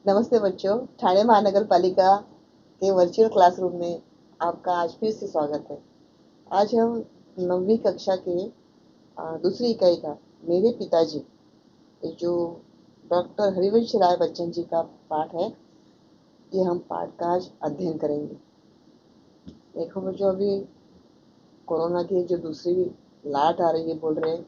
नमस्ते बच्चों, ठाणे महानगर पालिका के वर्चुअल क्लासरूम में आपका आज फिर से स्वागत है। आज हम 9वीं कक्षा के दूसरी इकाई का मेरे पिताजी, ये जो डॉक्टर हरिवंश राय बच्चन जी का पाठ है, ये हम पाठ का आज अध्ययन करेंगे। देखो बच्चों, अभी कोरोना की जो दूसरी लाट आ रही है, बोल रहे हैं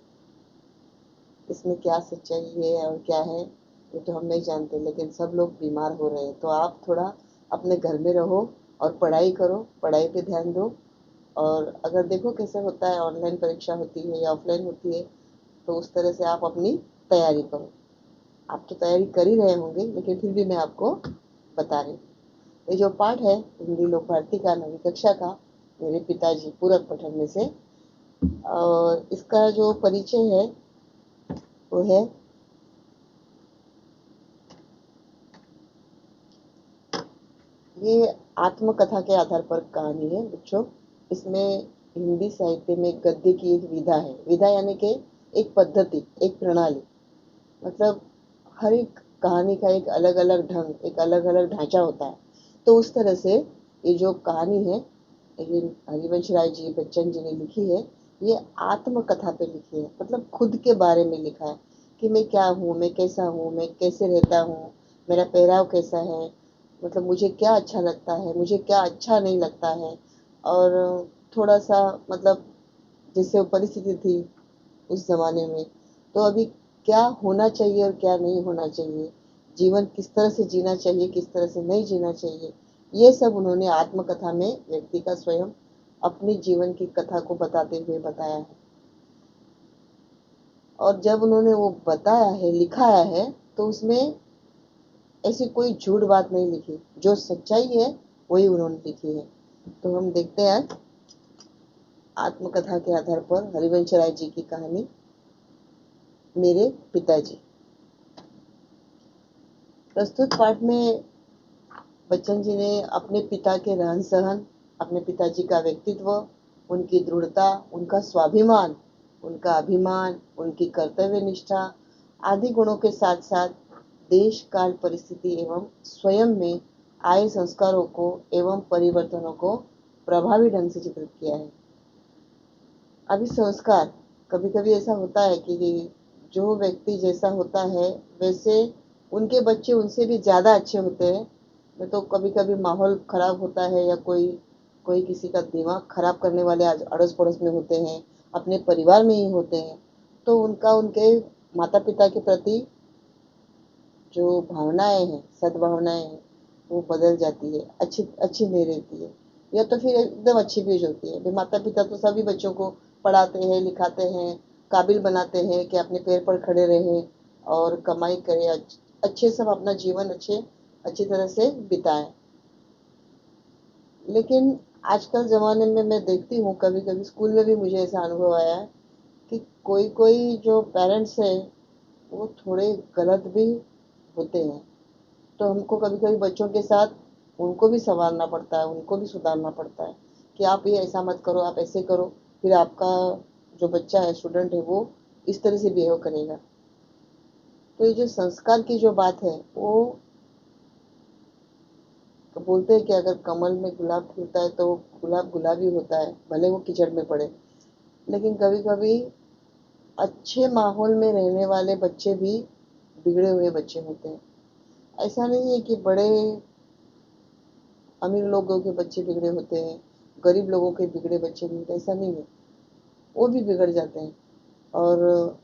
इसमें क्या सच्चाई है और क्या है ये तो हम नहीं जानते, लेकिन सब लोग बीमार हो रहे हैं। तो आप थोड़ा अपने घर में रहो और पढ़ाई करो, पढ़ाई पे ध्यान दो। और अगर देखो कैसे होता है, ऑनलाइन परीक्षा होती है या ऑफलाइन होती है, तो उस तरह से आप अपनी तैयारी करो। आप तो तैयारी कर ही रहे होंगे, लेकिन फिर भी मैं आपको बता रही हूँ। ये जो पाठ है हिंदी लोक भारती का 9वीं कक्षा का मेरे पिताजी पूरक पठन में से, और इसका जो परिचय है वो है, ये आत्मकथा के आधार पर कहानी है बच्चों। इसमें हिंदी साहित्य में गद्य की एक विधा है। विधा यानी कि एक पद्धति, एक प्रणाली। मतलब हर एक कहानी का एक अलग अलग ढंग, एक अलग अलग ढांचा होता है। तो उस तरह से ये जो कहानी है, ये हरिवंश राय जी बच्चन जी ने लिखी है, ये आत्मकथा पे लिखी है। मतलब खुद के बारे में लिखा है कि मैं क्या हूँ, मैं कैसा हूँ, मैं कैसे रहता हूँ, मेरा पहराव कैसा है, मतलब मुझे क्या अच्छा लगता है, मुझे क्या अच्छा नहीं लगता है। और थोड़ा सा मतलब जैसे वो परिस्थिति थी उस जमाने में, तो अभी क्या होना चाहिए और क्या नहीं होना चाहिए, जीवन किस तरह से जीना चाहिए, किस तरह से नहीं जीना चाहिए, ये सब उन्होंने आत्मकथा में व्यक्ति का स्वयं अपने जीवन की कथा को बताते हुए बताया है। और जब उन्होंने वो बताया है, लिखाया है, तो उसमें ऐसी कोई झूठ बात नहीं लिखी, जो सच्चाई है वही उन्होंने लिखी है। तो हम देखते हैं आज आत्मकथा के आधार पर हरिवंश राय जी की कहानी मेरे पिताजी। प्रस्तुत पाठ में बच्चन जी ने अपने पिता के रहन सहन, अपने पिताजी का व्यक्तित्व, उनकी दृढ़ता, उनका स्वाभिमान, उनका अभिमान, उनकी कर्तव्य निष्ठा आदि गुणों के साथ साथ देश काल परिस्थिति एवं स्वयं में आए संस्कारों को एवं परिवर्तनों को प्रभावी ढंग से चित्रित किया है। अभी संस्कार, कभी कभी ऐसा होता है कि जो व्यक्ति जैसा होता है वैसे उनके बच्चे उनसे भी ज्यादा अच्छे होते हैं। नहीं तो कभी कभी माहौल खराब होता है, या कोई कोई किसी का दिमाग खराब करने वाले आज अड़ोस पड़ोस में होते हैं, अपने परिवार में ही होते हैं, तो उनका उनके माता पिता के प्रति जो भावनाएं हैं, सद्भावनाएं हैं, वो बदल जाती है, अच्छी अच्छी नहीं रहती है, या तो फिर एकदम अच्छी भी होती है। माता पिता तो सभी बच्चों को पढ़ाते हैं, लिखाते हैं, काबिल बनाते हैं कि अपने पैर पर खड़े रहें और कमाई करें, अच्छे सब अपना जीवन अच्छी तरह से बिताएं। लेकिन आजकल ज़माने में मैं देखती हूँ, कभी कभी स्कूल में भी मुझे ऐसा अनुभव आया है कि कोई कोई जो पेरेंट्स हैं वो थोड़े गलत भी होते हैं। तो हमको कभी कभी बच्चों के साथ उनको भी संवारना पड़ता है, उनको भी सुधारना पड़ता है कि आप ये ऐसा मत करो, आप ऐसे करो, फिर आपका जो बच्चा है, स्टूडेंट है, वो इस तरह से बिहेव करेगा। तो ये जो संस्कार की जो बात है, वो बोलते हैं कि अगर कमल में गुलाब खिलता है तो गुलाब गुलाबी होता है, भले वो कीचड़ में पड़े। लेकिन कभी कभी अच्छे माहौल में रहने वाले बच्चे भी बिगड़े हुए बच्चे होते हैं। ऐसा नहीं है कि बड़े अमीर लोगों के बच्चे बिगड़े होते हैं, गरीब लोगों के बिगड़े बच्चे भी होते हैं, ऐसा नहीं है, वो भी बिगड़ जाते हैं। और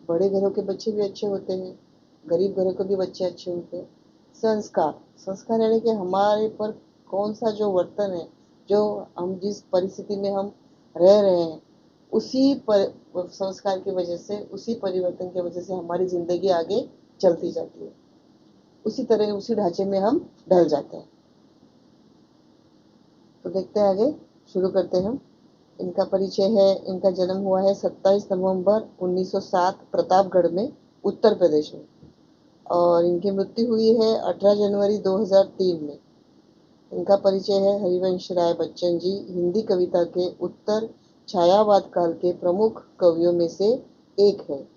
बड़े घरों के बच्चे भी अच्छे होते हैं, गरीब घरों के भी बच्चे अच्छे होते हैं। संस्कार, संस्कार यानी कि हमारे पर कौन सा जो वर्तन है, जो हम जिस परिस्थिति में हम रह रहे हैं, उसी पर संस्कार की वजह से, उसी परिवर्तन की वजह से हमारी जिंदगी आगे चलती जाती है, उसी तरह उसी ढांचे में हम ढल जाते हैं। तो देखते हैं आगे, शुरू करते हैं हम। इनका परिचय है, इनका जन्म हुआ है 27 नवंबर 1907 प्रतापगढ़ में, उत्तर प्रदेश में। और इनकी मृत्यु हुई है 18 जनवरी 2003 में। इनका परिचय है, हरिवंश राय बच्चन जी हिंदी कविता के उत्तर छायावाद काल के प्रमुख कवियों में से एक है।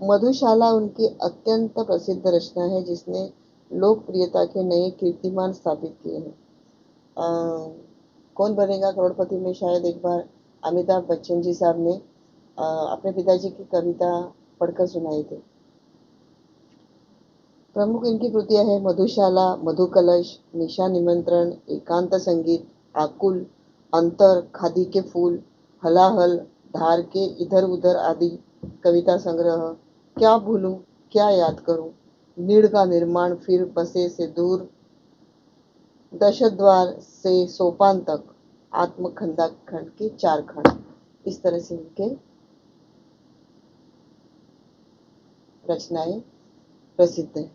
मधुशाला उनकी अत्यंत प्रसिद्ध रचना है, जिसने लोकप्रियता के नए कीर्तिमान स्थापित किए हैं। कौन बनेगा करोड़पति में शायद एक बार अमिताभ बच्चन जी साहब ने अपने पिताजी की कविता पढ़कर सुनाई थी। प्रमुख इनकी कृतियां हैं मधुशाला, मधुकलश, निशा निमंत्रण, एकांत संगीत, आकुल, अंतर, खादी के फूल, हलाहल, धार के इधर उधर आदि कविता संग्रह, क्या भूलूं, क्या याद करूं, नीड़ का निर्माण, फिर बसे से दूर, दशद्वार से सोपान तक, आत्मखंडा खंड के 4 खंड, इस तरह से उनके रचनाएं प्रसिद्ध हैं।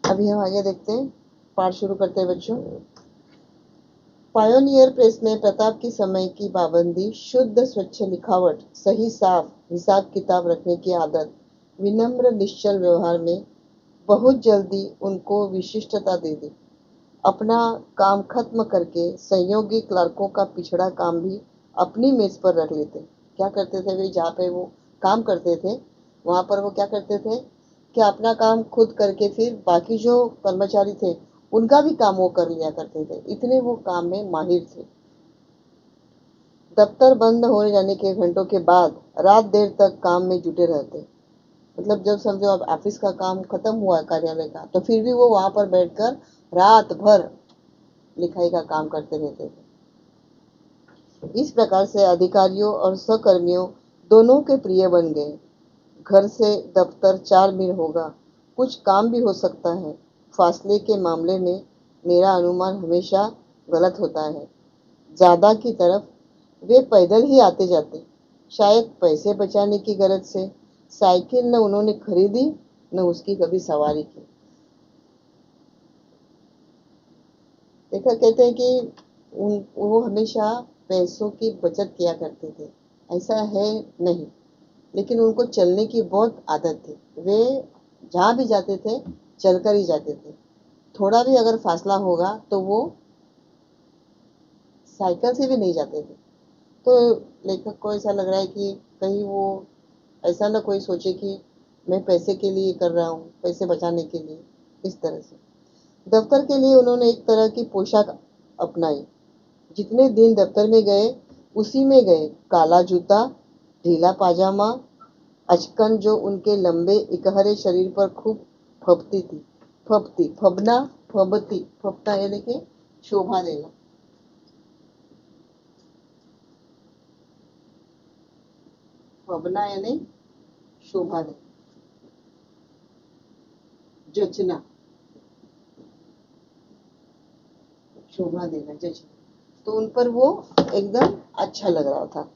अभी हम आगे देखते हैं, पाठ शुरू करते हैं बच्चों। पायोनियर प्रेस में प्रताप की समय की पाबंदी, शुद्ध स्वच्छ लिखावट, सही साफ हिसाब किताब रखने की आदत, विनम्र निश्चल व्यवहार में बहुत जल्दी उनको विशिष्टता दे दी। अपना काम खत्म करके सहयोगी क्लर्कों का पिछड़ा काम भी अपनी मेज पर रख लेते। क्या करते थे वे, जहाँ पे वो काम करते थे वहां पर वो क्या करते थे कि अपना काम खुद करके फिर बाकी जो कर्मचारी थे उनका भी काम वो कर लिया करते थे, इतने वो काम में माहिर थे। दफ्तर बंद होने जाने के घंटों के बाद रात देर तक काम में जुटे रहते। मतलब जब समझो अब ऑफिस का काम खत्म हुआ कार्यालय का, तो फिर भी वो वहां पर बैठकर रात भर लिखाई का काम करते रहते थे। इस प्रकार से अधिकारियों और सहकर्मियों दोनों के प्रिय बन गए। घर से दफ्तर 4 मील होगा, कुछ काम भी हो सकता है। फासले के मामले में मेरा अनुमान हमेशा गलत होता है। ज्यादा की तरफ वे पैदल ही आते जाते, शायद पैसे बचाने की गरज से। साइकिल न उन्होंने खरीदी न उसकी कभी सवारी की। देखा, कहते हैं कि वो हमेशा पैसों की बचत किया करते थे, ऐसा है नहीं, लेकिन उनको चलने की बहुत आदत थी। वे जहाँ भी जाते थे चलकर ही जाते थे। थोड़ा भी अगर फासला होगा तो वो साइकिल से भी नहीं जाते थे। तो लेखक को ऐसा लग रहा है कि कहीं वो ऐसा ना कोई सोचे कि मैं पैसे के लिए कर रहा हूँ, पैसे बचाने के लिए, इस तरह से। दफ्तर के लिए उन्होंने एक तरह की पोशाक अपनाई। जितने दिन दफ्तर में गए उसी में गए, काला जूता, ढीला पाजामा, अचकन जो उनके लंबे इकहरे शरीर पर खूब फबती थी। फबती, फबना, फबती, फबता यानी कि शोभा देना। फबना यानी शोभा देना, जचना, शोभा देना, जचना। तो उन पर वो एकदम अच्छा लग रहा था।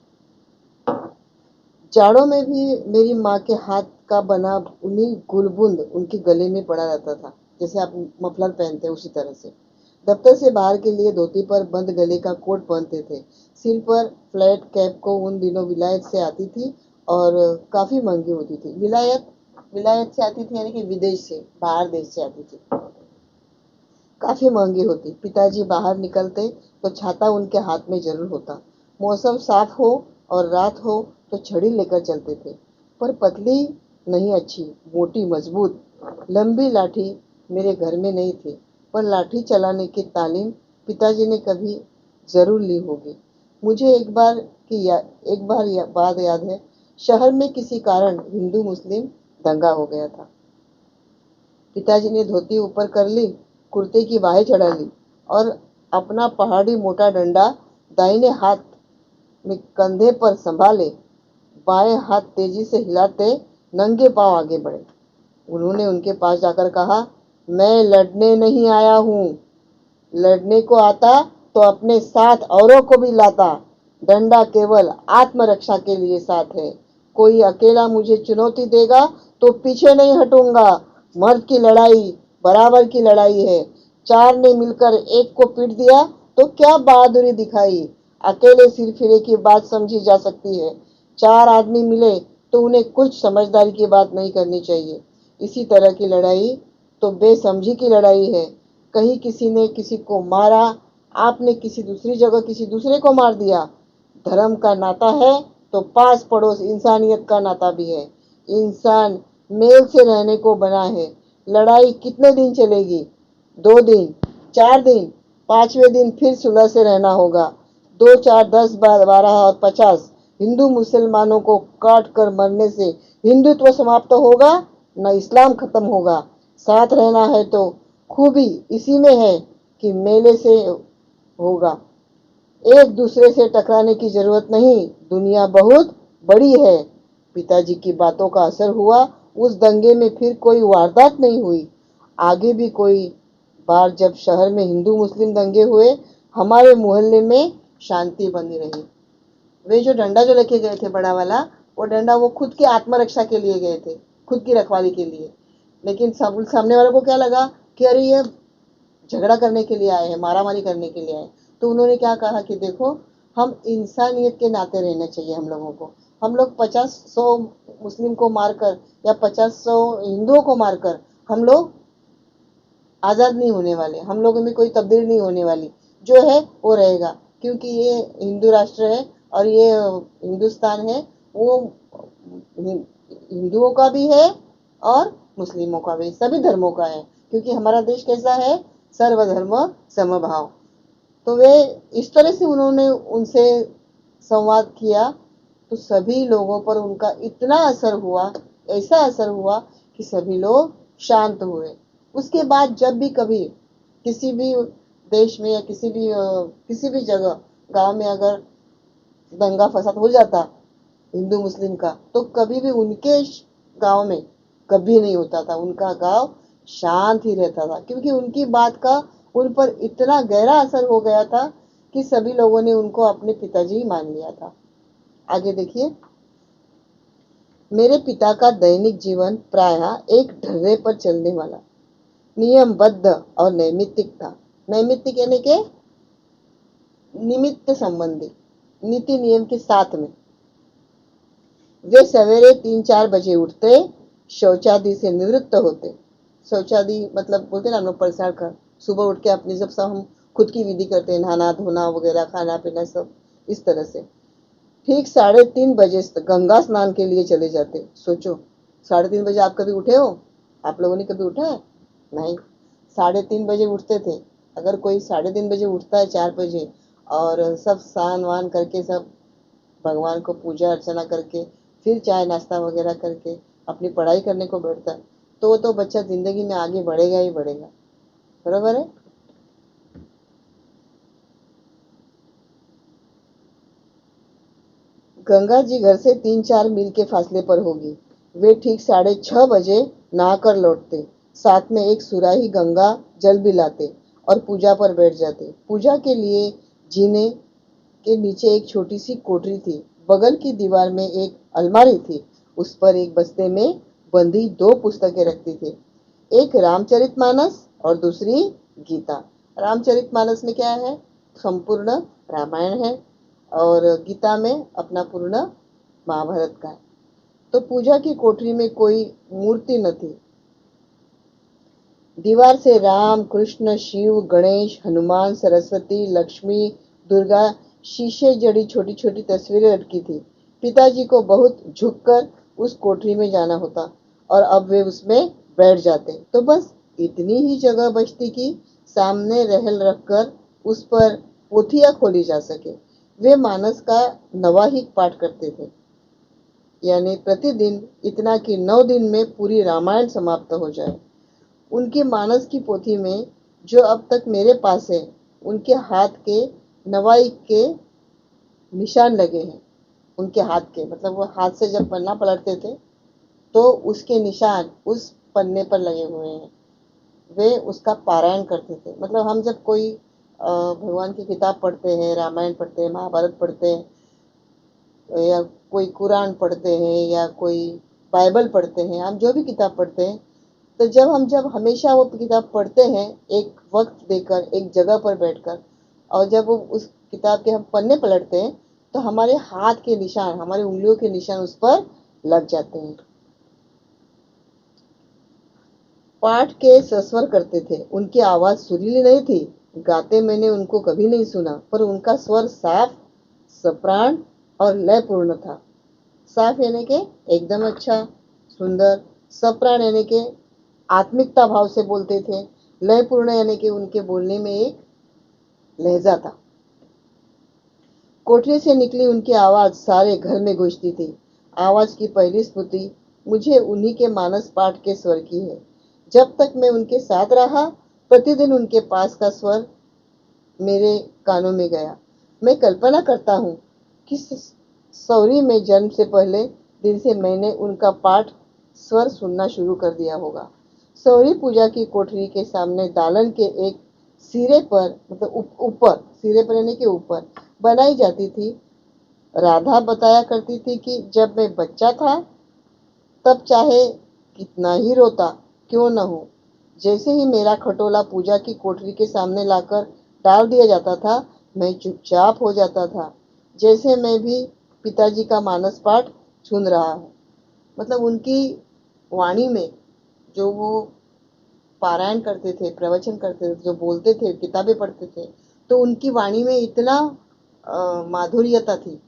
जाड़ों में भी मेरी माँ के हाथ का बना उन्हीं गुलबुंद उनके गले में पड़ा रहता था, जैसे आप मफलर पहनते हैं उसी तरह से। दफ्तर से बाहर के लिए धोती पर बंद गले का कोट पहनते थे। सिर पर फ्लैट कैप को उन दिनों विलायत से आती थी और काफी महंगी होती थी। विलायत विलायत से आती थी यानी कि विदेश से, बाहर देश से आती थी, काफी महंगी होती। पिताजी बाहर निकलते तो छाता उनके हाथ में जरूर होता। मौसम साफ हो और रात हो तो छड़ी लेकर चलते थे, पर पतली नहीं, अच्छी, मोटी, मजबूत। लंबी लाठी मेरे घर में नहीं थी, पर लाठी चलाने की तालीम पिताजी ने कभी जरूर ली होगी। मुझे एक बार बात याद है, शहर में किसी कारण हिंदू मुस्लिम दंगा हो गया था। पिताजी ने धोती ऊपर कर ली, कुर्ते की बाहें चढ़ा ली और अपना पहाड़ी मोटा डंडा दाहिने हाथ में कंधे पर संभाले, बाएं हाथ तेजी से हिलाते नंगे पांव आगे बढ़े। उन्होंने उनके पास जाकर कहा, मैं लड़ने नहीं आया हूँ। लड़ने को आता तो अपने साथ औरों को भी लाता। डंडा केवल आत्मरक्षा के लिए साथ है। कोई अकेला मुझे चुनौती देगा तो पीछे नहीं हटूंगा। मर्द की लड़ाई बराबर की लड़ाई है। 4 ने मिलकर एक को पीट दिया तो क्या बहादुरी दिखाई। अकेले सिर फिरे की बात समझी जा सकती है, 4 आदमी मिले तो उन्हें कुछ समझदारी की बात नहीं करनी चाहिए। इसी तरह की लड़ाई तो बेसमझी की लड़ाई है। कहीं किसी ने किसी को मारा, आपने किसी दूसरी जगह किसी दूसरे को मार दिया। धर्म का नाता है तो पास पड़ोस इंसानियत का नाता भी है। इंसान मेल से रहने को बना है। लड़ाई कितने दिन चलेगी? 2 दिन, 4 दिन, 5वें दिन फिर सुलह से रहना होगा। 2, 4, 10, 12 और 50 हिंदू मुसलमानों को काट कर मरने से हिंदुत्व समाप्त होगा न इस्लाम खत्म होगा। साथ रहना है तो खूबी इसी में है कि मेले से होगा। एक दूसरे से टकराने की जरूरत नहीं, दुनिया बहुत बड़ी है। पिताजी की बातों का असर हुआ। उस दंगे में फिर कोई वारदात नहीं हुई। आगे भी कोई बार जब शहर में हिंदू मुस्लिम दंगे हुए, हमारे मोहल्ले में शांति बनी रही। वे जो डंडा जो लेके गए थे बड़ा वाला, वो डंडा वो खुद की आत्मरक्षा के लिए गए थे, खुद की रखवाली के लिए। लेकिन सामने वाले को क्या लगा कि अरे ये झगड़ा करने के लिए आए हैं, मारामारी करने के लिए आए। तो उन्होंने क्या कहा कि देखो, हम इंसानियत के नाते रहना चाहिए हम लोगों को। हम लोग 50-100 मुस्लिम को मारकर या 50-100 हिंदुओं को मारकर हम लोग आज़ाद नहीं होने वाले। हम लोगों में कोई तब्दीली नहीं होने वाली। जो है वो रहेगा, क्योंकि ये हिंदू राष्ट्र है और ये हिंदुस्तान है, वो हिंदुओं का भी है और मुस्लिमों का भी, सभी धर्मों का है। क्योंकि हमारा देश कैसा है? सर्वधर्म समभाव। तो वे इस तरह से उन्होंने उनसे संवाद किया, तो सभी लोगों पर उनका इतना असर हुआ, ऐसा असर हुआ कि सभी लोग शांत हुए। उसके बाद जब भी कभी किसी भी देश में या किसी भी जगह गांव में अगर दंगा फसाद हो जाता हिंदू मुस्लिम का, तो कभी भी उनके गांव में कभी नहीं होता था। उनका गांव शांत ही रहता था, क्योंकि उनकी बात का उन पर इतना गहरा असर हो गया था कि सभी लोगों ने उनको अपने पिताजी ही मान लिया था। आगे देखिए। मेरे पिता का दैनिक जीवन प्रायः एक ढर्रे पर चलने वाला, नियमबद्ध और नैमित्तिक था। नैमित्तिक यानी के निमित्त संबंधी, नीति नियम के साथ में। वे सवेरे 3-4 बजे उठते, शौचादि से निवृत्त होते। शौचादि मतलब बोलते ना हम लोग परिसार कर, सुबह उठ के अपनी जब सब हम खुद की विधि करते हैं, नहाना धोना वगैरह, खाना पीना सब इस तरह से। ठीक 3:30 बजे गंगा स्नान के लिए चले जाते। सोचो, 3:30 बजे आप कभी उठे हो? आप लोगों ने कभी उठा है? नहीं। 3:30 बजे उठते थे। अगर कोई 3:30 बजे उठता है, 4 बजे, और सब स्नान वान करके, सब भगवान को पूजा अर्चना करके, फिर चाय नाश्ता वगैरह करके अपनी पढ़ाई करने को बैठता है, तो बच्चा जिंदगी में आगे बढ़ेगा ही बढ़ेगा। बराबर है? गंगा जी घर से 3-4 मील के फासले पर होगी। वे ठीक 6:30 बजे नहाकर लौटते, साथ में एक सुराही गंगा जल भी लाते और पूजा पर बैठ जाते। पूजा के लिए जीने के नीचे एक छोटी सी कोठरी थी। बगल की दीवार में एक अलमारी थी। उस पर एक बस्ते में बंधी 2 पुस्तकें रखती थी, एक रामचरितमानस और दूसरी गीता। रामचरितमानस में क्या है? संपूर्ण रामायण है, और गीता में अपना पूर्ण महाभारत का है। तो पूजा की कोठरी में कोई मूर्ति न थी। दीवार से राम, कृष्ण, शिव, गणेश, हनुमान, सरस्वती, लक्ष्मी, दुर्गा शीशे जड़ी छोटी छोटी तस्वीरें लटकी थी। पिताजी को बहुत झुककर उस कोठरी में जाना होता, और अब वे उसमें बैठ जाते। तो बस इतनी ही जगह बचती कि सामने रहल रखकर उस पर पोथियां खोली जा सके। वे मानस का नवाहिक पाठ करते थे, यानी प्रतिदिन, इतना कि 9 दिन में पूरी रामायण समाप्त हो जाए। उनके मानस की पोथी में जो अब तक मेरे पास है, उनके हाथ के नवाई के निशान लगे हैं। उनके हाथ के मतलब वो हाथ से जब पन्ना पलटते थे, तो उसके निशान उस पन्ने पर लगे हुए हैं। वे उसका पारायण करते थे। मतलब हम जब कोई भगवान की किताब पढ़ते हैं, रामायण पढ़ते हैं, महाभारत पढ़ते हैं, या कोई कुरान पढ़ते हैं, या कोई बाइबल पढ़ते हैं, हम जो भी किताब पढ़ते हैं, तो जब हमेशा वो किताब पढ़ते हैं, एक वक्त देकर, एक जगह पर बैठकर, और जब वो उस किताब के हम पन्ने पलटते हैं, तो हमारे हाथ के निशान, हमारी उंगलियों के निशान उस पर लग जाते हैं। पाठ के सस्वर करते थे। उनकी आवाज सुरीली नहीं थी, गाते मैंने उनको कभी नहीं सुना, पर उनका स्वर साफ, सप्राण और लयपूर्ण था। साफ यानी कि एकदम अच्छा, सुंदर, सप्राण यानी कि आत्मिकता भाव से बोलते थे। लयपूर्ण यानी कि उनके बोलने में एक लहजा था। कोठरी से निकली उनकी आवाज सारे घर में गूंजती थी। आवाज की पहली स्फूर्ति मुझे उन्हीं के मानस पाठ के स्वर की है। जब तक मैं उनके साथ रहा, प्रतिदिन उनके पास का स्वर मेरे कानों में गया। मैं कल्पना करता हूँ कि सौरी में जन्म से पहले दिन से मैंने उनका पाठ स्वर सुनना शुरू कर दिया होगा। सौरी पूजा की कोठरी के सामने दालन के एक सिरे पर, मतलब ऊपर, सिरे पर यानी कि ऊपर बनाई जाती थी। राधा बताया करती थी कि जब मैं बच्चा था तब चाहे कितना ही रोता क्यों न हो, जैसे ही मेरा खटोला पूजा की कोठरी के सामने लाकर डाल दिया जाता था, मैं चुपचाप हो जाता था, जैसे मैं भी पिताजी का मानस पाठ सुन रहा हूँ। मतलब उनकी वाणी में जो वो पारायण करते थे, प्रवचन करते थे, जो बोलते थे, किताबें पढ़ते थे, तो उनकी वाणी में इतना माधुर्यता थी।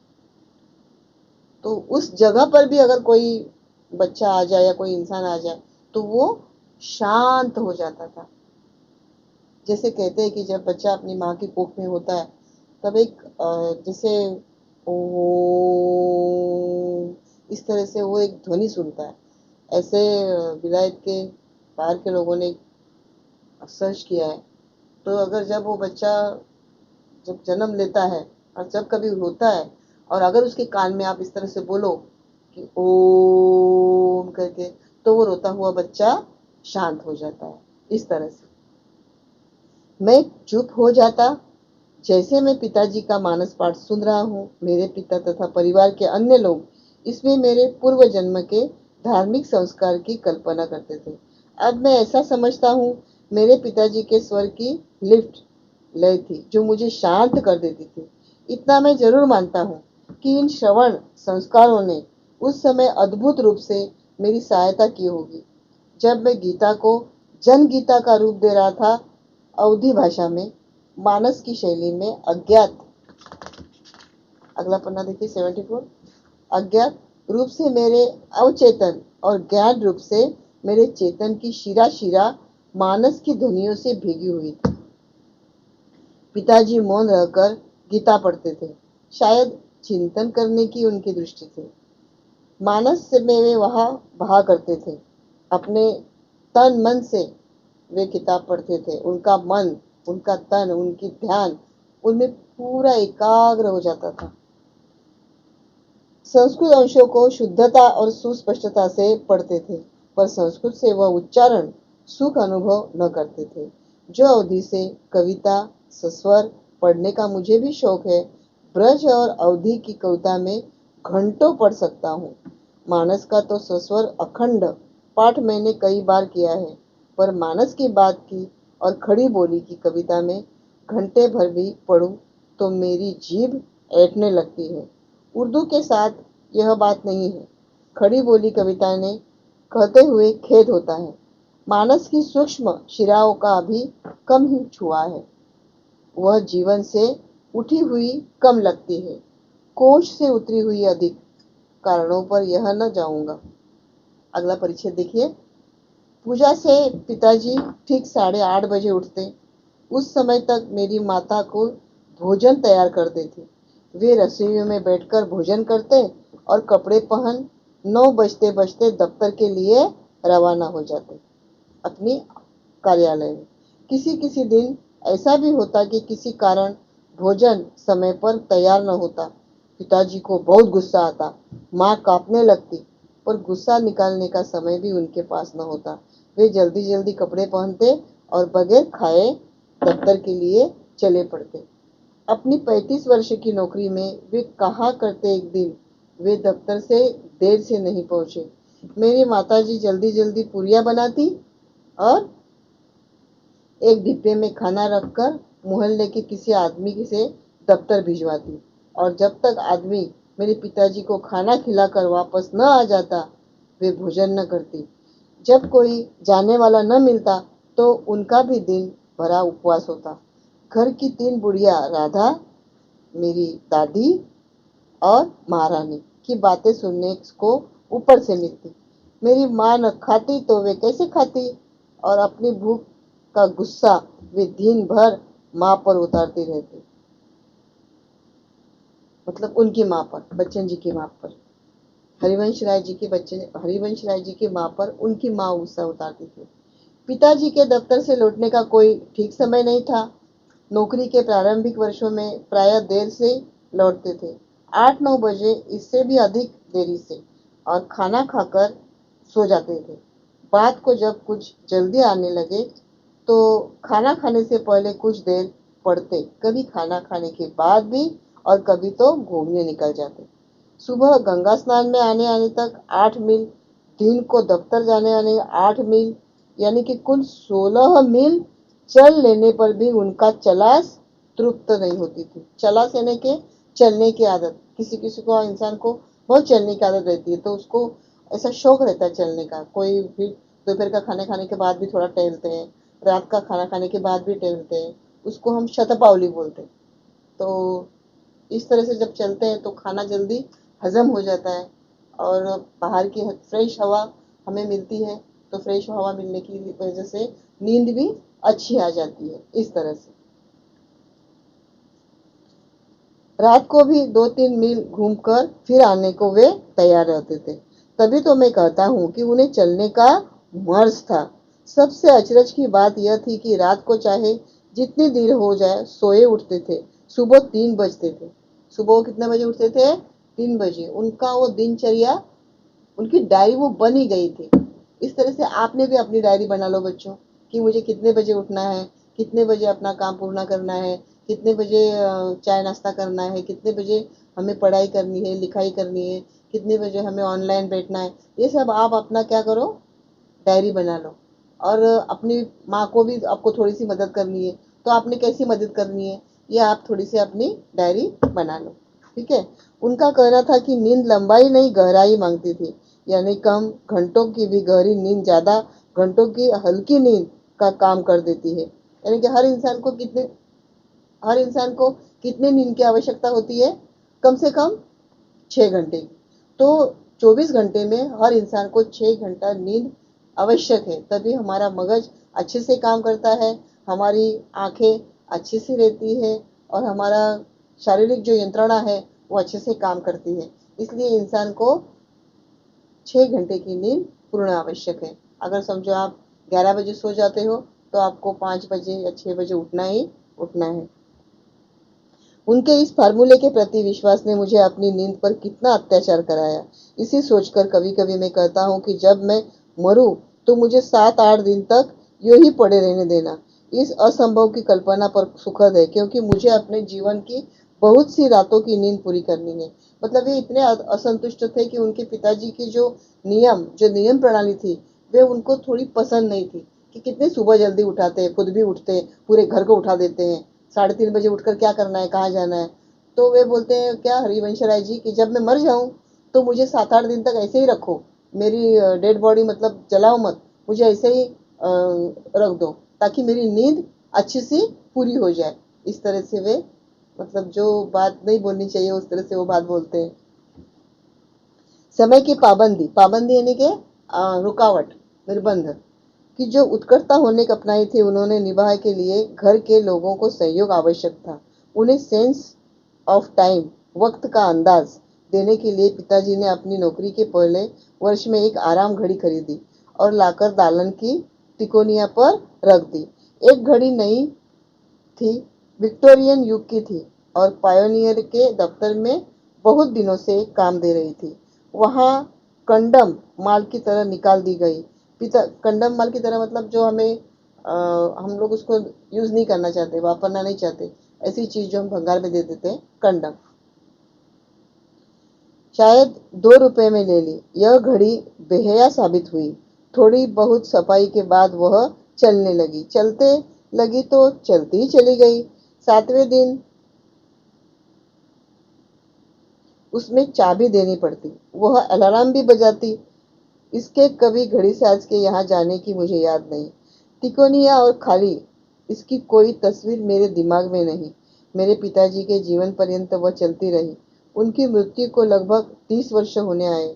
तो उस जगह पर भी अगर कोई बच्चा आ जाए या कोई इंसान आ जाए तो वो शांत हो जाता था। जैसे कहते हैं कि जब बच्चा अपनी माँ की कोख में होता है तब एक जैसे ओ, इस तरह से वो एक ध्वनि सुनता है। ऐसे विलायत के बाहर के लोगों ने सर्च किया है। तो अगर जब वो बच्चा जब जन्म लेता है और जब कभी रोता है और अगर उसके कान में आप इस तरह से बोलो कि ओम करके, तो वो रोता हुआ बच्चा शांत हो जाता है। इस तरह से मैं चुप हो जाता, जैसे मैं पिताजी का मानस पाठ सुन रहा हूँ। मेरे पिता तथा परिवार के अन्य लोग इसमें मेरे पूर्व जन्म के धार्मिक संस्कार की कल्पना करते थे। अब मैं ऐसा समझता हूँ, मेरे पिताजी के स्वर की लिफ्ट लय थी जो मुझे शांत कर देती थी। इतना मैं जरूर मानता हूँ कि इन श्रवण संस्कारों ने उस समय अद्भुत रूप से मेरी सहायता की होगी जब मैं गीता को जन गीता का रूप दे रहा था, अवधी भाषा में, मानस की शैली में, अज्ञात, अगला पन्ना देखिए 74, अज्ञात रूप से मेरे अवचेतन और ज्ञान रूप से मेरे चेतन की शिरा शिरा मानस की ध्वनियों से भीगी हुई थी। पिताजी मौन रहकर गीता पढ़ते थे, शायद चिंतन करने की उनकी दृष्टि थी। मानस से वे वहां बहा करते थे, अपने तन मन से वे किताब पढ़ते थे। उनका मन, उनका तन, उनकी ध्यान उनमें पूरा एकाग्र हो जाता था। संस्कृत अंशों को शुद्धता और सुस्पष्टता से पढ़ते थे, पर संस्कृत से वह उच्चारण सुख अनुभव न करते थे। जो अवधि से कविता सस्वर पढ़ने का मुझे भी शौक है, ब्रज और अवधि की कविता में घंटों पढ़ सकता हूँ। मानस का तो सस्वर अखंड पाठ मैंने कई बार किया है, पर मानस की बात की और खड़ी बोली की कविता में घंटे भर भी पढ़ूं तो मेरी जीभ ऐंठने लगती है। उर्दू के साथ यह बात नहीं है। खड़ी बोली कविता ने कहते हुए खेद होता है, मानस की सूक्ष्म शिराओं का भी कम ही छुआ है। वह जीवन से उठी हुई कम लगती है, कोश से उतरी हुई अधिक। कारणों पर यह न जाऊंगा। अगला परिच्छेद देखिए। पूजा से पिताजी ठीक 8:30 बजे उठते। उस समय तक मेरी माता को भोजन तैयार कर देती। वे रसोई में बैठकर भोजन करते और कपड़े पहन 9 बजते बजते दफ्तर के लिए रवाना हो जाते, अपनी कार्यालय में। किसी किसी दिन ऐसा भी होता कि किसी कारण भोजन समय पर तैयार न होता। पिताजी को बहुत गुस्सा आता, माँ कांपने लगती, पर गुस्सा निकालने का समय भी उनके पास न होता। वे जल्दी जल्दी कपड़े पहनते और बगैर खाए दफ्तर के लिए चले पड़ते। अपनी 35 वर्ष की नौकरी में वे कहा करते, एक दिन वे दफ्तर से देर से नहीं पहुंचे। मेरी माताजी जल्दी जल्दी पूरियां बनाती और एक डिब्बे में खाना रखकर मोहल्ले के किसी आदमी से दफ्तर भिजवाती, और जब तक आदमी मेरे पिताजी को खाना खिलाकर वापस न आ जाता, वे भोजन न करती। जब कोई जाने वाला न मिलता तो उनका भी दिन भरा उपवास होता। घर की 3 बुढ़िया, राधा, मेरी दादी और महारानी की बातें सुनने को ऊपर से मिलती। मेरी माँ न खाती तो वे कैसे खाती, और अपनी भूख का गुस्सा वे दिन भर माँ पर उतारती रहती, मतलब उनकी माँ पर, बच्चन जी की माँ पर। हरिवंश राय जी की माँ पर उनकी माँ गुस्सा उतारती थी। पिताजी के दफ्तर से लौटने का कोई ठीक समय नहीं था। नौकरी के प्रारंभिक वर्षों में प्रायः देर से लौटते थे, 8-9 बजे, इससे भी अधिक देरी से, और खाना खाकर सो जाते थे। बात को जब कुछ जल्दी आने लगे तो खाना खाने से पहले कुछ देर पढ़ते, कभी खाना खाने के बाद भी, और कभी तो घूमने निकल जाते। सुबह गंगा स्नान में आने आने तक 8 मील, दिन को दफ्तर जाने आने 8 मील, यानी कि कुल 16 मील चल लेने पर भी उनका चलास तृप्त नहीं होती थी। चलास यानी कि चलने की आदत, किसी किसी को, इंसान को बहुत चलने की आदत रहती है, तो उसको ऐसा शौक रहता है चलने का। कोई भी दोपहर का खाना खाने के बाद भी थोड़ा टहलते हैं, रात का खाना खाने के बाद भी टहलते हैं, उसको हम शतपावली बोलते हैं। तो इस तरह से जब चलते हैं तो खाना जल्दी हजम हो जाता है, और बाहर की फ्रेश हवा हमें मिलती है, तो फ्रेश हवा मिलने की वजह से नींद भी अच्छी आ जाती है। इस तरह से रात को भी 2-3 मील घूमकर फिर आने को वे तैयार रहते थे। तभी तो मैं कहता हूँ कि उन्हें चलने का मर्ज था। सबसे अचरज की बात यह थी कि रात को चाहे जितनी देर हो जाए सोए उठते थे। सुबह 3 बजते थे। सुबह वो कितने बजे उठते थे? 3 बजे। उनका वो दिनचर्या, उनकी डायरी वो बन ही गई थी। इस तरह से आपने भी अपनी डायरी बना लो बच्चों, कि मुझे कितने बजे उठना है, कितने बजे अपना काम पूर्ण करना है, कितने बजे चाय नाश्ता करना है, कितने बजे हमें पढ़ाई करनी है, लिखाई करनी है, कितने बजे हमें ऑनलाइन बैठना है। ये सब आप अपना क्या करो, डायरी बना लो। और अपनी माँ को भी आपको थोड़ी सी मदद करनी है, तो आपने कैसी मदद करनी है, ये आप थोड़ी सी अपनी डायरी बना लो। ठीक है। उनका कहना था कि नींद लंबाई नहीं गहराई मांगती थी, यानी कम घंटों की भी गहरी नींद ज्यादा घंटों की हल्की नींद का काम कर देती है। यानी कि हर इंसान को कितने नींद की आवश्यकता होती है? कम से कम 6 घंटे की। तो 24 घंटे में हर इंसान को 6 घंटा नींद आवश्यक है, तभी हमारा मगज अच्छे से काम करता है, हमारी आंखें अच्छे से रहती है, और हमारा शारीरिक जो यंत्रणा है वो अच्छे से काम करती है। इसलिए इंसान को 6 घंटे की नींद पूर्ण आवश्यक है। अगर समझो आप 11 बजे सो जाते हो, तो आपको 5 बजे या 6 बजे उठना ही उठना है। उनके इस फार्मूले के प्रति विश्वास ने मुझे अपनी नींद पर कितना अत्याचार कराया, इसे सोचकर कभी कभी मैं कहता हूँ कि जब मैं मरूं तो मुझे 7-8 दिन तक यूं ही पड़े रहने देना। इस असंभव की कल्पना पर सुखद है, क्योंकि मुझे अपने जीवन की बहुत सी रातों की नींद पूरी करनी है। मतलब ये इतने असंतुष्ट थे कि उनके पिताजी की जो नियम प्रणाली थी, वे उनको थोड़ी पसंद नहीं थी, कि कितने सुबह जल्दी उठाते हैं, खुद भी उठते, पूरे घर को उठा देते हैं, 3:30 बजे उठकर क्या करना है, कहाँ जाना है। तो वे बोलते हैं क्या, हरिवंश राय जी, कि जब मैं मर जाऊं तो मुझे 7-8 दिन तक ऐसे ही रखो, मेरी डेड बॉडी मतलब जलाओ मत, मुझे ऐसे ही रख दो, ताकि मेरी नींद अच्छी सी पूरी हो जाए। इस तरह से वे, मतलब जो बात नहीं बोलनी चाहिए उस तरह से वो बात बोलते हैं। समय की पाबंदी, पाबंदी यानी कि रुकावट, निर्बंध, कि जो उत्कटता होने का अपनाई थी उन्होंने निभाए के लिए घर के लोगों को सहयोग आवश्यक था। उन्हें सेंस ऑफ टाइम, वक्त का अंदाज देने के लिए पिताजी ने अपनी नौकरी के पहले वर्ष में एक आराम घड़ी खरीदी और लाकर दालन की तिकोनिया पर रख दी। एक घड़ी नई थी, विक्टोरियन युग की थी, और पायोनियर के दफ्तर में बहुत दिनों से काम दे रही थी। वहां कंडम माल की तरह निकाल दी गई। कंडम माल की तरह मतलब जो हमें हम लोग उसको यूज नहीं करना चाहते, वापरना नहीं चाहते, ऐसी चीज जो हम भंगार में दे देते हैं, कंडम, शायद 2 रुपए में ले ली। यह घड़ी बेहया साबित हुई। थोड़ी बहुत सफाई के बाद वह चलने लगी, चलते लगी तो चलती ही चली गई। 7वें दिन उसमें चाबी देनी पड़ती, वह अलार्म भी बजाती। इसके कभी घड़ी से आज के यहाँ जाने की मुझे याद नहीं। तिकोनिया और खाली, इसकी कोई तस्वीर मेरे दिमाग में नहीं। मेरे पिताजी के जीवन पर्यंत वह चलती रही। उनकी मृत्यु को लगभग 30 वर्ष होने आए।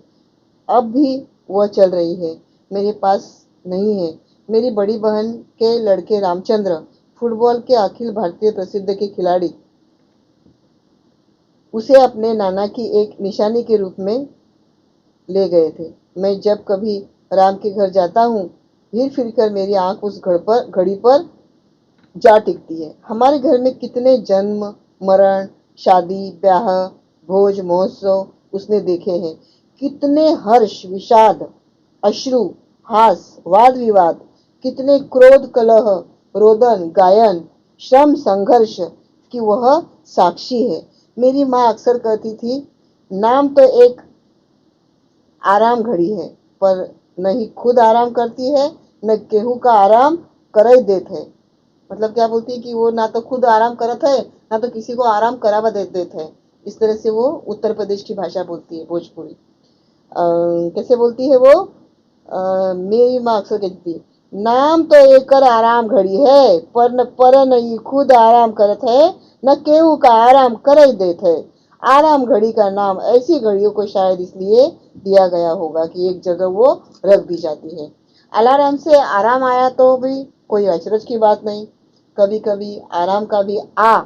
अब भी वह चल रही है, मेरे पास नहीं है। मेरी बड़ी बहन के लड़के रामचंद्र फुटबॉल के अखिल भारतीय प्रसिद्ध के खिलाड़ी उसे अपने नाना की एक निशानी के रूप में ले गए थे। मैं जब कभी राम के घर जाता हूँ, फिर फिर कर मेरी आंख उस घड़ी पर जा टिकती है। हमारे घर में कितने जन्म, मरण, शादी, ब्याह, भोज, महोत्सव उसने देखे हैं। कितने हर्ष, विषाद, अश्रु, हास, वाद विवाद, कितने क्रोध, कलह, रोदन, गायन, श्रम, संघर्ष की वह साक्षी है। मेरी माँ अक्सर कहती थी, नाम तो एक आराम घड़ी है, पर न ही खुद आराम करती है, न केहू का आराम करई देत है। मतलब क्या बोलती है कि वो ना तो खुद आराम करत है, ना तो किसी को आराम करावा देते है। इस तरह से वो उत्तर प्रदेश की भाषा बोलती है, भोजपुरी। कैसे बोलती है वो? मेरी माँ अक्सर कहती थी, नाम तो एकर आराम घड़ी है, पर नहीं खुद आराम करत है, न केहू का आराम करई देत है। आराम घड़ी का नाम ऐसी घड़ियों को शायद इसलिए दिया गया होगा कि एक जगह वो रख दी जाती है। अलार्म से आराम आया तो भी कोई अचरज की बात नहीं। कभी कभी आराम का भी आ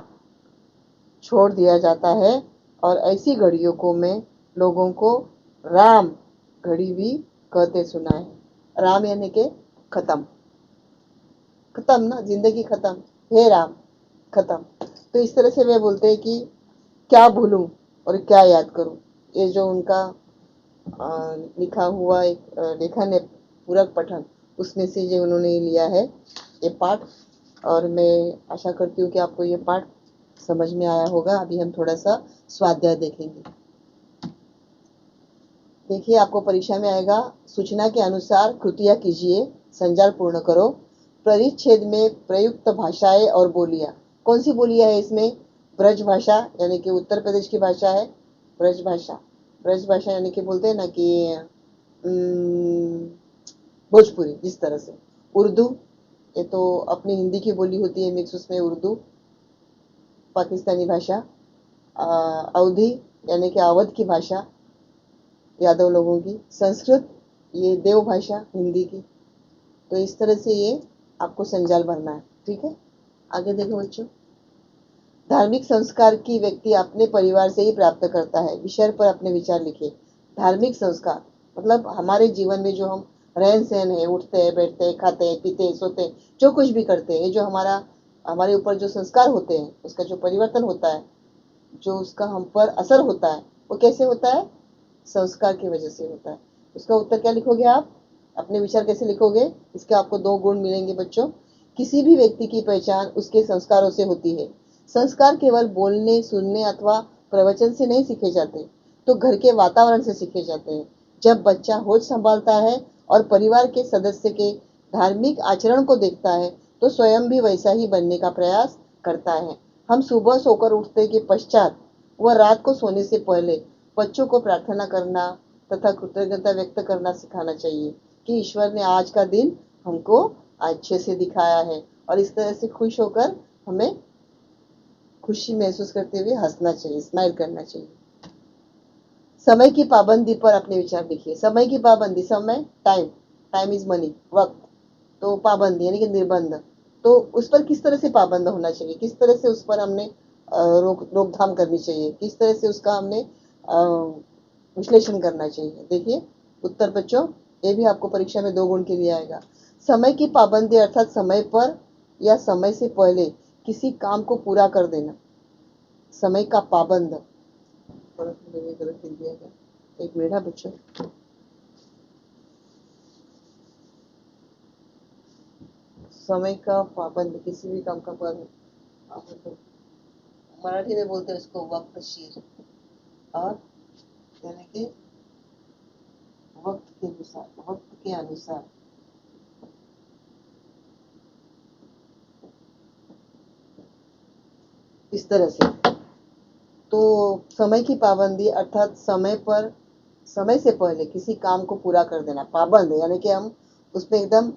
छोड़ दिया जाता है, और ऐसी घड़ियों को मैं लोगों को राम घड़ी भी कहते सुना है। राम यानी के खत्म, खत्म ना, जिंदगी खत्म, हे राम खत्म। तो इस तरह से वे बोलते हैं कि क्या भूलूं और क्या याद करूं। ये जो उनका लिखा हुआ एक लेखन है, पूरक पठन, उसमें से जो उन्होंने लिया है ये पाठ। और मैं आशा करती हूँ कि आपको ये पाठ समझ में आया होगा। अभी हम थोड़ा सा स्वाध्याय देखेंगे। देखिए, आपको परीक्षा में आएगा, सूचना के अनुसार कृतियां कीजिए, संजाल पूर्ण करो। परिच्छेद में प्रयुक्त भाषाएं और बोलियां। कौन सी बोलियां है इसमें? ब्रज भाषा यानी कि उत्तर प्रदेश की भाषा है, ब्रज भाषा। ब्रज भाषा यानी कि बोलते हैं ना कि भोजपुरी, जिस तरह से उर्दू, ये तो अपनी हिंदी की बोली होती है, मिक्स उसमें उर्दू, पाकिस्तानी भाषा, अवधी यानी कि अवध की भाषा, यादव लोगों की, संस्कृत, ये देव भाषा हिंदी की। तो इस तरह से ये आपको संजाल भरना है, ठीक है। आगे देखो बच्चों, धार्मिक संस्कार की व्यक्ति अपने परिवार से ही प्राप्त करता है। विषय पर अपने विचार लिखिए। धार्मिक संस्कार मतलब हमारे जीवन में जो हम रहन सहन है, उठते हैं, बैठते हैं, खाते हैं, पीते हैं, सोते हैं, जो कुछ भी करते हैं, जो हमारे ऊपर जो संस्कार होते हैं, उसका जो परिवर्तन होता है, जो उसका हम पर असर होता है, वो कैसे होता है? संस्कार की वजह से होता है। उसका उत्तर क्या लिखोगे आप? अपने विचार कैसे लिखोगे? इसके आपको 2 गुण मिलेंगे बच्चों। किसी भी व्यक्ति की पहचान उसके संस्कारों से होती है। संस्कार केवल बोलने, सुनने अथवा प्रवचन से नहीं सीखे जाते, तो घर के वातावरण से सीखे जाते हैं। जब बच्चा होश संभालता है और परिवार के सदस्य के धार्मिक आचरण को देखता है, तो स्वयं भी वैसा ही बनने का प्रयास करता है। हम सुबह सोकर उठने के पश्चात व रात को सोने से पहले बच्चों को प्रार्थना करना तथा कृतज्ञता व्यक्त करना सिखाना चाहिए कि ईश्वर ने आज का दिन हमको अच्छे से दिखाया है, और इस तरह से खुश होकर हमें खुशी महसूस करते हुए हंसना चाहिए, स्माइल करना चाहिए। समय की पाबंदी पर अपने विचार लिखिए। समय की पाबंदी, समय टाइम, टाइम इज मनी, वक्त। तो पाबंदी यानी कि निर्बंध, तो उस पर किस तरह से पाबंद होना चाहिए, किस तरह से उस पर हमने रोकथाम करनी चाहिए, किस तरह से उसका हमने विश्लेषण करना चाहिए। देखिए उत्तर बच्चों, ये भी आपको परीक्षा में 2 गुण के लिए आएगा। समय की पाबंदी अर्थात समय पर या समय से पहले किसी काम को पूरा कर देना, समय का पाबंद। गलत लिख दिया गया, एक मिनट है बच्चों। समय का पाबंद, किसी भी काम का पाबंद, मराठी में बोलते हैं उसको वक्तशीर, और यानी कि वक्त के अनुसार, वक्त के अनुसार। इस तरह से तो समय की पाबंदी अर्थात समय पर, समय से पहले किसी काम को पूरा कर देना। पाबंद यानी कि हम उसमें एकदम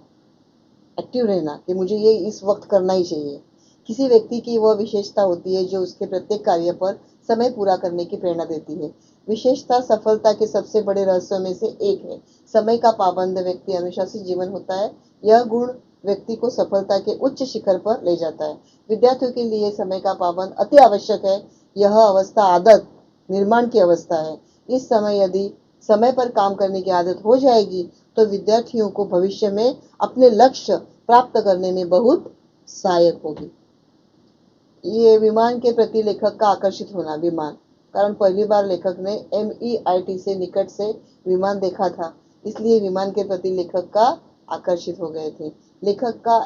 एक्टिव रहना कि मुझे ये इस वक्त करना ही चाहिए। किसी व्यक्ति की वह विशेषता होती है जो उसके प्रत्येक कार्य पर समय पूरा करने की प्रेरणा देती है। विशेषता सफलता के सबसे बड़े रहस्यों में से एक है। समय का पाबंद व्यक्ति अनुशासित जीवन होता है। यह गुण व्यक्ति को सफलता के उच्च शिखर पर ले जाता है। विद्यार्थियों के लिए समय का पाबंद अति आवश्यक है। यह अवस्था आदत निर्माण की अवस्था है। इस समय यदि समय पर काम करने की आदत हो जाएगी तो विद्यार्थियों को भविष्य में अपने लक्ष्य प्राप्त करने में बहुत सहायक होगी। ये विमान के प्रति लेखक का आकर्षित होना। विमान कारण पहली बार लेखक ने MEIT से निकट से विमान देखा था, इसलिए विमान के प्रति लेखक का आकर्षित हो गए थे। लेखक का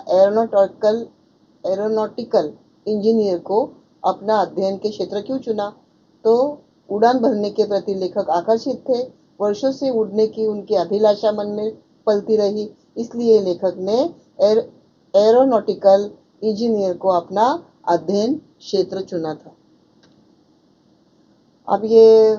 एरोनॉटिकल इंजीनियर को अपना अध्ययन के क्षेत्र क्यों चुना? तो उड़ान भरने के प्रति लेखक आकर्षित थे। वर्षों से उड़ने की उनकी अभिलाषा मन में पलती रही, इसलिए लेखक ने एरोनॉटिकल इंजीनियर को अपना अध्ययन क्षेत्र चुना था। अब ये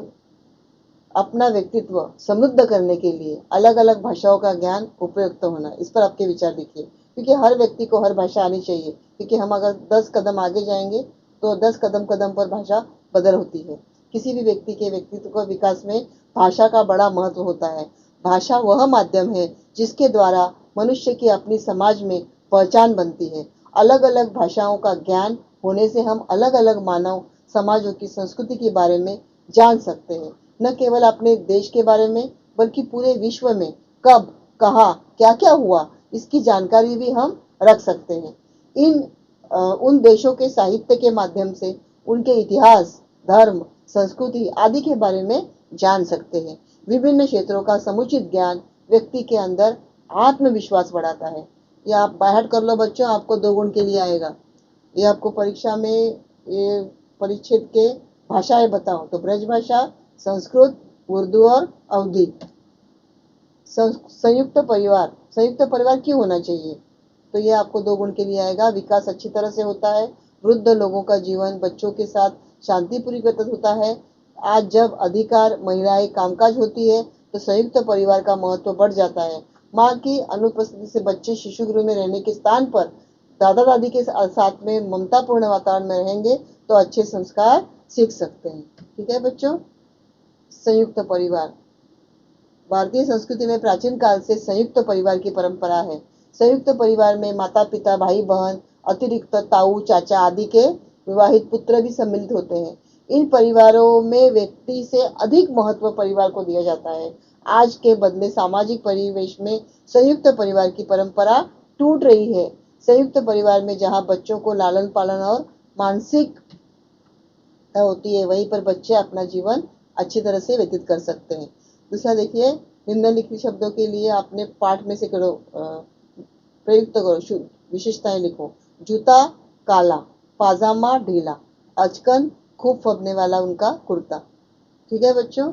अपना व्यक्तित्व समृद्ध करने के लिए अलग अलग भाषाओं का ज्ञान उपयुक्त होना, इस पर आपके विचार लिखिए। क्योंकि हर व्यक्ति को हर भाषा आनी चाहिए, क्योंकि हम अगर 10 कदम आगे जाएंगे तो 10 कदम कदम पर भाषा बदल होती है। किसी भी व्यक्ति के व्यक्तित्व का विकास में भाषा का बड़ा महत्व होता है। भाषा वह माध्यम है जिसके द्वारा मनुष्य की अपनी समाज में पहचान बनती है। अलग अलग भाषाओं का ज्ञान होने से हम अलग अलग मानव समाजों की संस्कृति के बारे में जान सकते हैं। न केवल अपने देश के बारे में बल्कि पूरे विश्व में कब कहाँ क्या क्या हुआ इसकी जानकारी भी हम रख सकते हैं। उन देशों के साहित्य के माध्यम से उनके इतिहास, धर्म, संस्कृति आदि के बारे में जान सकते हैं। विभिन्न क्षेत्रों का समुचित ज्ञान व्यक्ति के अंदर आत्मविश्वास बढ़ाता है। ये आप बाहर कर लो बच्चों, आपको 2 गुण के लिए आएगा। ये आपको परीक्षा में ये परिच्छेद के भाषाएं बताओ तो ब्रज भाषा, संस्कृत, उर्दू और अवधी। संयुक्त परिवार क्यों होना चाहिए? तो ये आपको 2 गुण के लिए आएगा। विकास अच्छी तरह से होता है। वृद्ध लोगों का जीवन बच्चों के साथ शांतिपूर्वक व्यतीत होता है। आज जब अधिकार महिलाएं कामकाज होती है तो संयुक्त परिवार का महत्व बढ़ जाता है। माँ की अनुपस्थिति से बच्चे शिशु गृह में रहने के स्थान पर दादा दादी के साथ में ममतापूर्ण वातावरण में रहेंगे तो अच्छे संस्कार सीख सकते हैं। ठीक है बच्चों। संयुक्त परिवार भारतीय संस्कृति में प्राचीन काल से संयुक्त परिवार की परंपरा है। संयुक्त परिवार में माता पिता, भाई बहन, अतिरिक्त ताऊ चाचा आदि के विवाहित पुत्र भी सम्मिलित होते हैं। इन परिवारों में व्यक्ति से अधिक महत्व परिवार को दिया जाता है। आज के बदले सामाजिक परिवेश में संयुक्त परिवार की परंपरा टूट रही है। संयुक्त परिवार में जहाँ बच्चों को लालन पालन और मानसिक होती है, वहीं पर बच्चे अपना जीवन अच्छी तरह से व्यतीत कर सकते हैं। दूसरा देखिए, निम्नलिखित शब्दों के लिए आपने पाठ में से करो, प्रयुक्त करो, विशेषताएं लिखो। जूता काला, पाजामा ढीला, अचकन खूब फबने वाला उनका कुर्ता। ठीक है बच्चों।